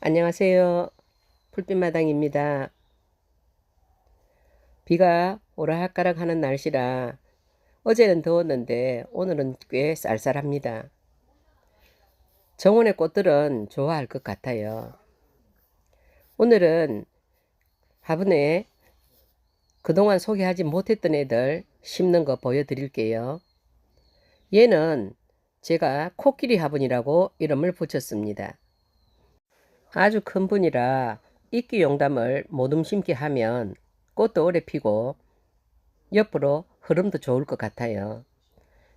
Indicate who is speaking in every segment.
Speaker 1: 안녕하세요. 풀빛마당입니다. 비가 오락가락 하는 날씨라 어제는 더웠는데 오늘은 꽤 쌀쌀합니다. 정원의 꽃들은 좋아할 것 같아요. 오늘은 화분에 그동안 소개하지 못했던 애들 심는 거 보여드릴게요. 얘는 제가 코끼리 화분이라고 이름을 붙였습니다. 아주 큰 분이라 이끼 용담을 모둠 심게 하면 꽃도 오래 피고 옆으로 흐름도 좋을 것 같아요.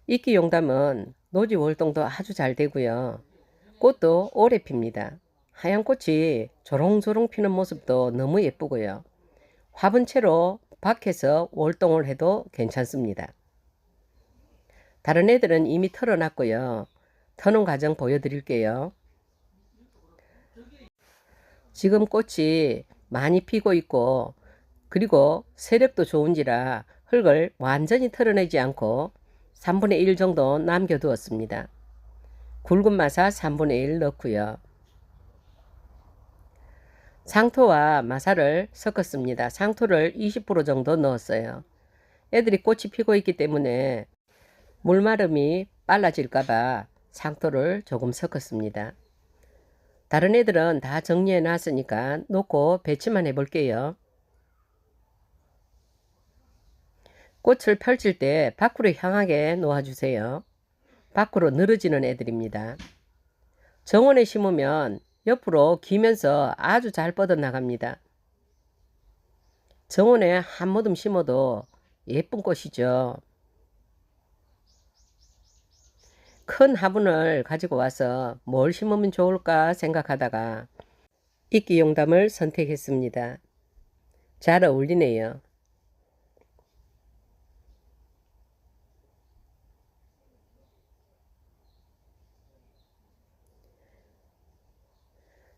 Speaker 1: 이끼 용담은 노지 월동도 아주 잘 되고요. 꽃도 오래 핍니다. 하얀 꽃이 조롱조롱 피는 모습도 너무 예쁘고요. 화분채로 밖에서 월동을 해도 괜찮습니다. 다른 애들은 이미 털어놨고요. 터는 과정 보여드릴게요. 지금 꽃이 많이 피고 있고 그리고 세력도 좋은지라 흙을 완전히 털어내지 않고 3분의 1 정도 남겨두었습니다. 굵은 마사 3분의 1 넣고요. 상토와 마사를 섞었습니다. 상토를 20% 정도 넣었어요. 애들이 꽃이 피고 있기 때문에 물마름이 빨라질까봐 상토를 조금 섞었습니다. 다른 애들은 다 정리해 놨으니까 놓고 배치만 해 볼게요. 꽃을 펼칠 때 밖으로 향하게 놓아주세요. 밖으로 늘어지는 애들입니다. 정원에 심으면 옆으로 기면서 아주 잘 뻗어나갑니다. 정원에 한 모듬 심어도 예쁜 꽃이죠. 큰 화분을 가지고 와서 뭘 심으면 좋을까 생각하다가 이끼 용담을 선택했습니다. 잘 어울리네요.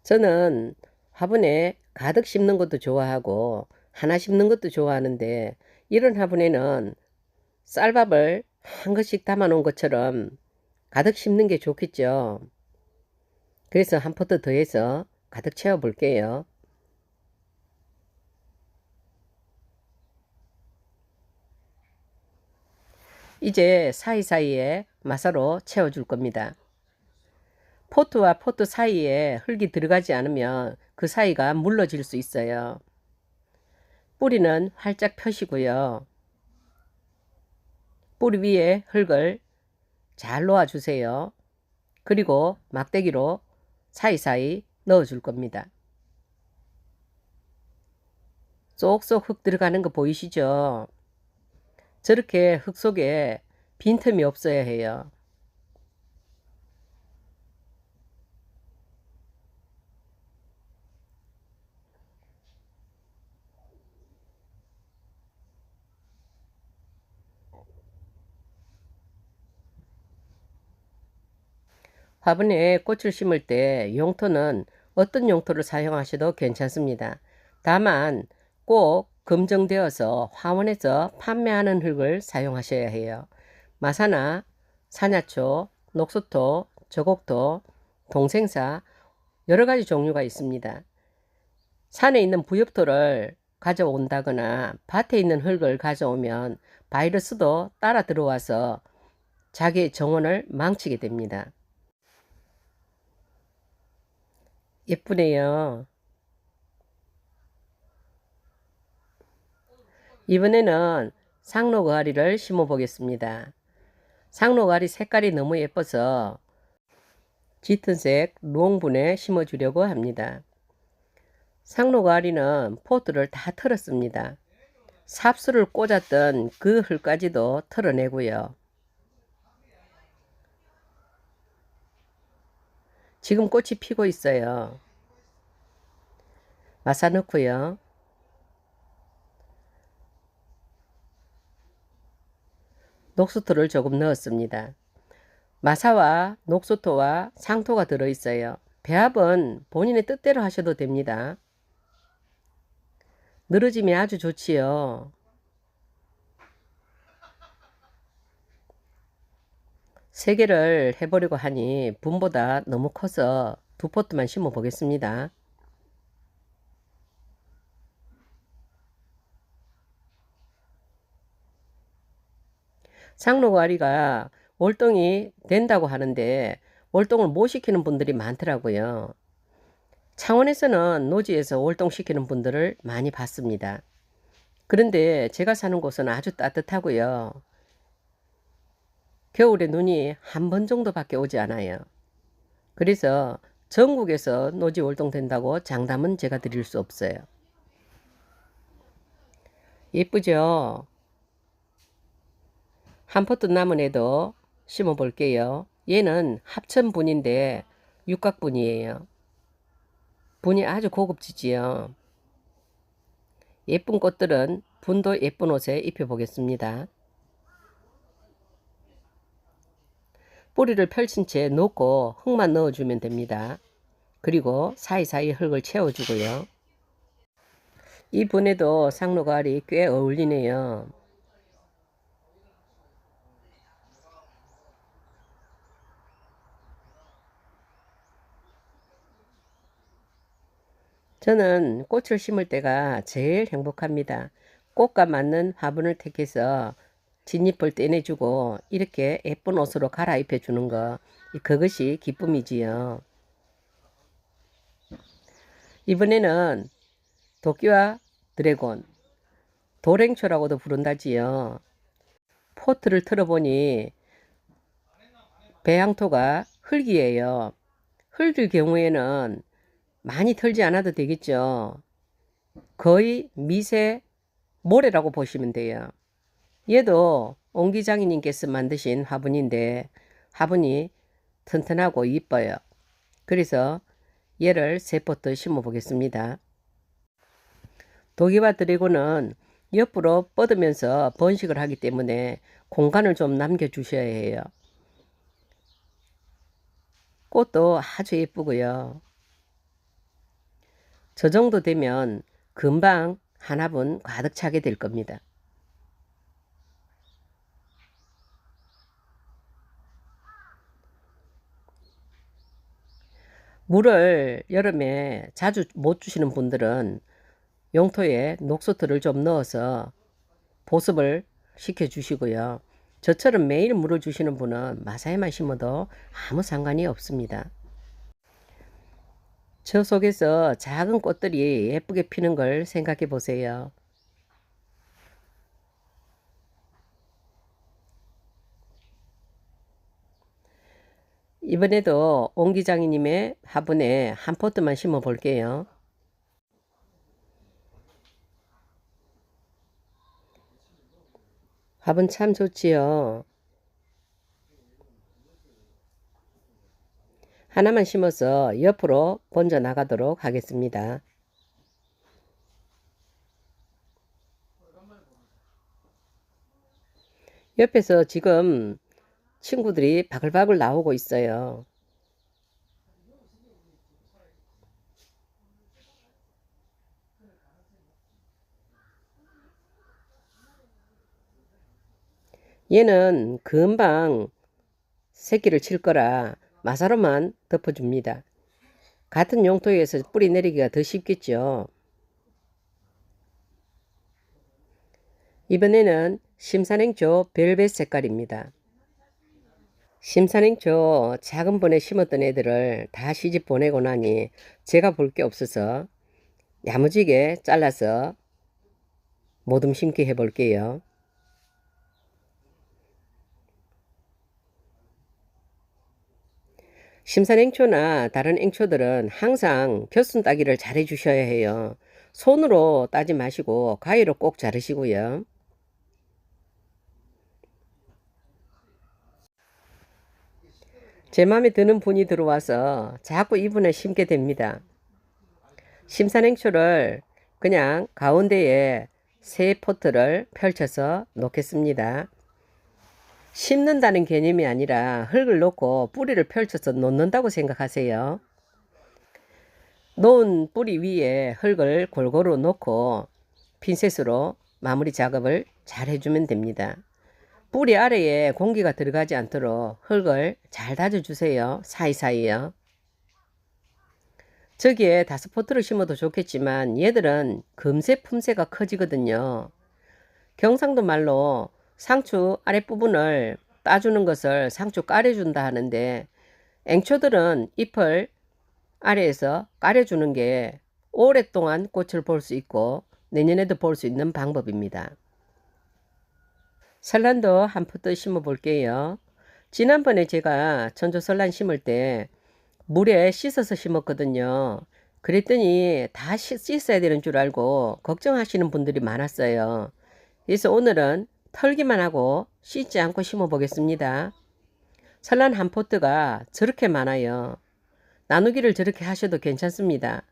Speaker 1: 저는 화분에 가득 심는 것도 좋아하고 하나 심는 것도 좋아하는데 이런 화분에는 쌀밥을 한 것씩 담아 놓은 것처럼 가득 심는 게 좋겠죠. 그래서 한 포트 더해서 가득 채워 볼게요. 이제 사이사이에 마사로 채워줄 겁니다. 포트와 포트 사이에 흙이 들어가지 않으면 그 사이가 물러질 수 있어요. 뿌리는 활짝 펴시고요. 뿌리 위에 흙을 잘 놓아주세요. 그리고 막대기로 사이사이 넣어줄 겁니다. 쏙쏙 흙 들어가는 거 보이시죠? 저렇게 흙 속에 빈틈이 없어야 해요. 화분에 꽃을 심을 때 용토는 어떤 용토를 사용하셔도 괜찮습니다. 다만 꼭 검증되어서 화원에서 판매하는 흙을 사용하셔야 해요. 마사나 산야초, 녹수토, 저곡토, 동생사 여러 가지 종류가 있습니다. 산에 있는 부엽토를 가져온다거나 밭에 있는 흙을 가져오면 바이러스도 따라 들어와서 자기 정원을 망치게 됩니다. 예쁘네요. 이번에는 상록어아리를 심어 보겠습니다. 상록어아리 색깔이 너무 예뻐서 짙은색 롱분에 심어 주려고 합니다. 상록어아리는 포트를 다 털었습니다. 삽수를 꽂았던 그 흙까지도 털어내고요. 지금 꽃이 피고 있어요. 마사 넣고요. 녹수토를 조금 넣었습니다. 마사와 녹수토와 상토가 들어있어요. 배합은 본인의 뜻대로 하셔도 됩니다. 늘어지면 아주 좋지요. 세 개를 해보려고 하니 분보다 너무 커서 2포트만 심어 보겠습니다. 상록아리가 월동이 된다고 하는데 월동을 못 시키는 분들이 많더라고요. 창원에서는 노지에서 월동시키는 분들을 많이 봤습니다. 그런데 제가 사는 곳은 아주 따뜻하고요. 겨울에 눈이 한 번 정도밖에 오지 않아요. 그래서 전국에서 노지 월동된다고 장담은 제가 드릴 수 없어요. 예쁘죠? 한 포트 남은 애도 심어 볼게요. 얘는 합천분인데 육각분이에요. 분이 아주 고급지지요. 예쁜 꽃들은 분도 예쁜 옷에 입혀 보겠습니다. 뿌리를 펼친 채 놓고 흙만 넣어주면 됩니다. 그리고 사이사이 흙을 채워주고요. 이 분에도 상록알이 꽤 어울리네요. 저는 꽃을 심을 때가 제일 행복합니다. 꽃과 맞는 화분을 택해서 진잎을 떼내주고 이렇게 예쁜 옷으로 갈아입혀 주는 거, 그것이 기쁨이지요. 이번에는 도끼와 드래곤, 도랭초라고도 부른다지요. 포트를 틀어보니 배양토가 흙이에요. 흙일 경우에는 많이 털지 않아도 되겠죠. 거의 미세 모래라고 보시면 돼요. 얘도 옹기장이님께서 만드신 화분인데 화분이 튼튼하고 이뻐요. 그래서 얘를 3포트 심어 보겠습니다. 도기와 드래곤은 옆으로 뻗으면서 번식을 하기 때문에 공간을 좀 남겨 주셔야 해요. 꽃도 아주 예쁘고요. 저 정도 되면 금방 한 화분 가득 차게 될 겁니다. 물을 여름에 자주 못 주시는 분들은 용토에 녹소틀을 좀 넣어서 보습을 시켜 주시고요. 저처럼 매일 물을 주시는 분은 마사에만 심어도 아무 상관이 없습니다. 저 속에서 작은 꽃들이 예쁘게 피는 걸 생각해 보세요. 이번에도 옹기장이님의 화분에 한 포트만 심어 볼게요. 화분 참 좋지요. 하나만 심어서 옆으로 번져 나가도록 하겠습니다. 옆에서 지금 친구들이 바글바글 나오고 있어요. 얘는 금방 새끼를 칠 거라 마사로만 덮어줍니다. 같은 용토에서 뿌리 내리기가 더 쉽겠죠. 이번에는 심산행초 벨벳 색깔입니다. 심산행초 작은 번에 심었던 애들을 다 시집 보내고 나니 제가 볼 게 없어서 야무지게 잘라서 모둠 심기 해볼게요. 심산행초나 다른 행초들은 항상 겨순 따기를 잘 해주셔야 해요. 손으로 따지 마시고 가위로 꼭 자르시고요. 제 마음에 드는 분이 들어와서 자꾸 이분을 심게 됩니다. 심산행초를 그냥 가운데에 3포트를 펼쳐서 놓겠습니다. 심는다는 개념이 아니라 흙을 놓고 뿌리를 펼쳐서 놓는다고 생각하세요. 놓은 뿌리 위에 흙을 골고루 놓고 핀셋으로 마무리 작업을 잘 해주면 됩니다. 뿌리 아래에 공기가 들어가지 않도록 흙을 잘 다져주세요. 사이사이요. 저기에 다스포트를 심어도 좋겠지만 얘들은 금세 품새가 커지거든요. 경상도 말로 상추 아랫부분을 따주는 것을 상추 까려준다 하는데, 앵초들은 잎을 아래에서 까려주는 게 오랫동안 꽃을 볼 수 있고 내년에도 볼 수 있는 방법입니다. 설란도 한 포트 심어 볼게요. 지난번에 제가 천조설란 심을 때 물에 씻어서 심었거든요. 그랬더니 다 씻어야 되는 줄 알고 걱정하시는 분들이 많았어요. 그래서 오늘은 털기만 하고 씻지 않고 심어 보겠습니다. 설란 한 포트가 저렇게 많아요. 나누기를 저렇게 하셔도 괜찮습니다.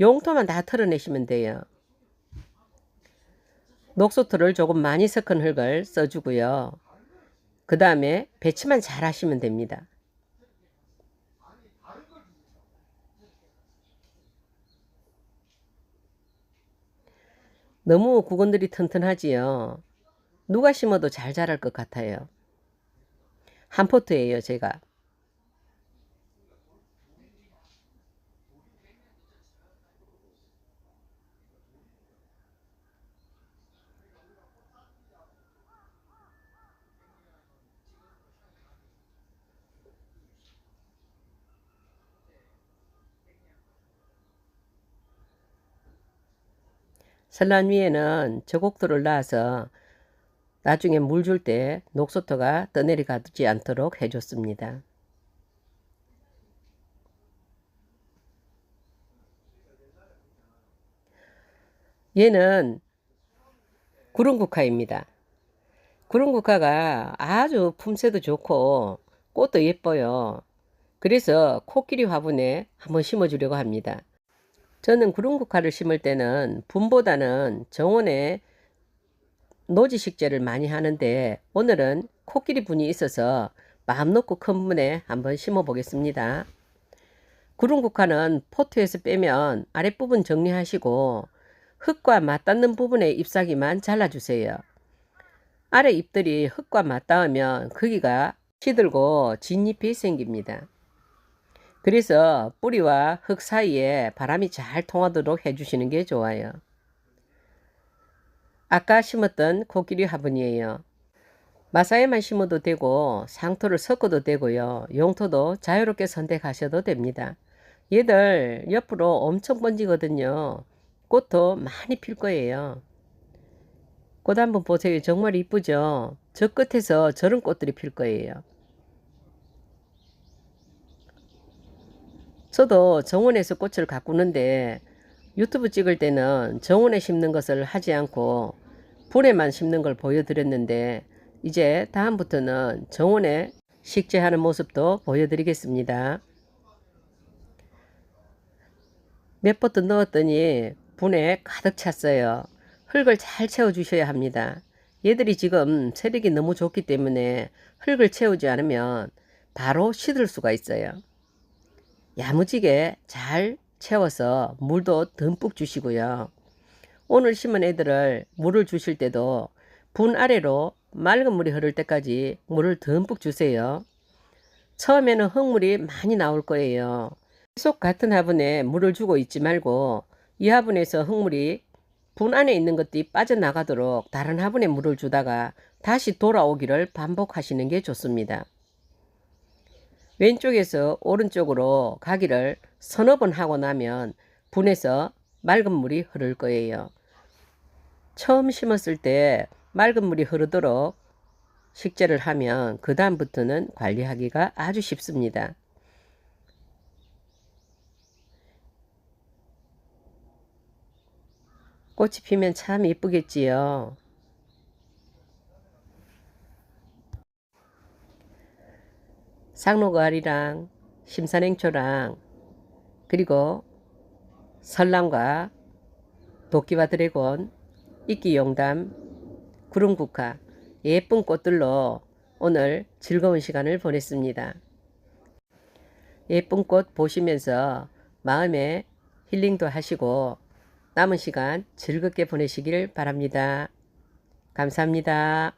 Speaker 1: 용토만 다 털어내시면 돼요. 녹소토를 조금 많이 섞은 흙을 써주고요. 그 다음에 배치만 잘 하시면 됩니다. 너무 구근들이 튼튼하지요. 누가 심어도 잘 자랄 것 같아요. 한 포트예요, 제가. 설란 위에는 저곡도를 놔서 나중에 물 줄 때 녹소토가 떠내려가지 않도록 해줬습니다. 얘는 구름국화입니다. 구름국화가 아주 품새도 좋고 꽃도 예뻐요. 그래서 코끼리 화분에 한번 심어주려고 합니다. 저는 구름국화를 심을 때는 분보다는 정원에 노지식재를 많이 하는데, 오늘은 코끼리 분이 있어서 마음 놓고 큰 분에 한번 심어 보겠습니다. 구름국화는 포트에서 빼면 아랫부분 정리하시고 흙과 맞닿는 부분의 잎사귀만 잘라주세요. 아래 잎들이 흙과 맞닿으면 거기가 시들고 진잎이 생깁니다. 그래서 뿌리와 흙 사이에 바람이 잘 통하도록 해주시는 게 좋아요. 아까 심었던 코끼리 화분이에요. 마사에만 심어도 되고 상토를 섞어도 되고요. 용토도 자유롭게 선택하셔도 됩니다. 얘들 옆으로 엄청 번지거든요. 꽃도 많이 필 거예요. 꽃 한번 보세요. 정말 이쁘죠? 저 끝에서 저런 꽃들이 필 거예요. 저도 정원에서 꽃을 가꾸는데 유튜브 찍을 때는 정원에 심는 것을 하지 않고 분에만 심는 걸 보여드렸는데, 이제 다음부터는 정원에 식재하는 모습도 보여드리겠습니다. 몇 포트 넣었더니 분에 가득 찼어요. 흙을 잘 채워주셔야 합니다. 얘들이 지금 체력이 너무 좋기 때문에 흙을 채우지 않으면 바로 시들 수가 있어요. 야무지게 잘 채워서 물도 듬뿍 주시고요. 오늘 심은 애들을 물을 주실 때도 분 아래로 맑은 물이 흐를 때까지 물을 듬뿍 주세요. 처음에는 흙물이 많이 나올 거예요. 계속 같은 화분에 물을 주고 있지 말고 이 화분에서 흙물이 분 안에 있는 것들이 빠져나가도록 다른 화분에 물을 주다가 다시 돌아오기를 반복하시는 게 좋습니다. 왼쪽에서 오른쪽으로 가기를 서너 번 하고 나면 분에서 맑은 물이 흐를 거예요. 처음 심었을 때 맑은 물이 흐르도록 식재를 하면 그 다음부터는 관리하기가 아주 쉽습니다. 꽃이 피면 참 예쁘겠지요. 상록알이랑 심산행초랑 그리고 설랑과 도끼와 드래곤, 이끼용담, 구름국화, 예쁜 꽃들로 오늘 즐거운 시간을 보냈습니다. 예쁜 꽃 보시면서 마음에 힐링도 하시고 남은 시간 즐겁게 보내시길 바랍니다. 감사합니다.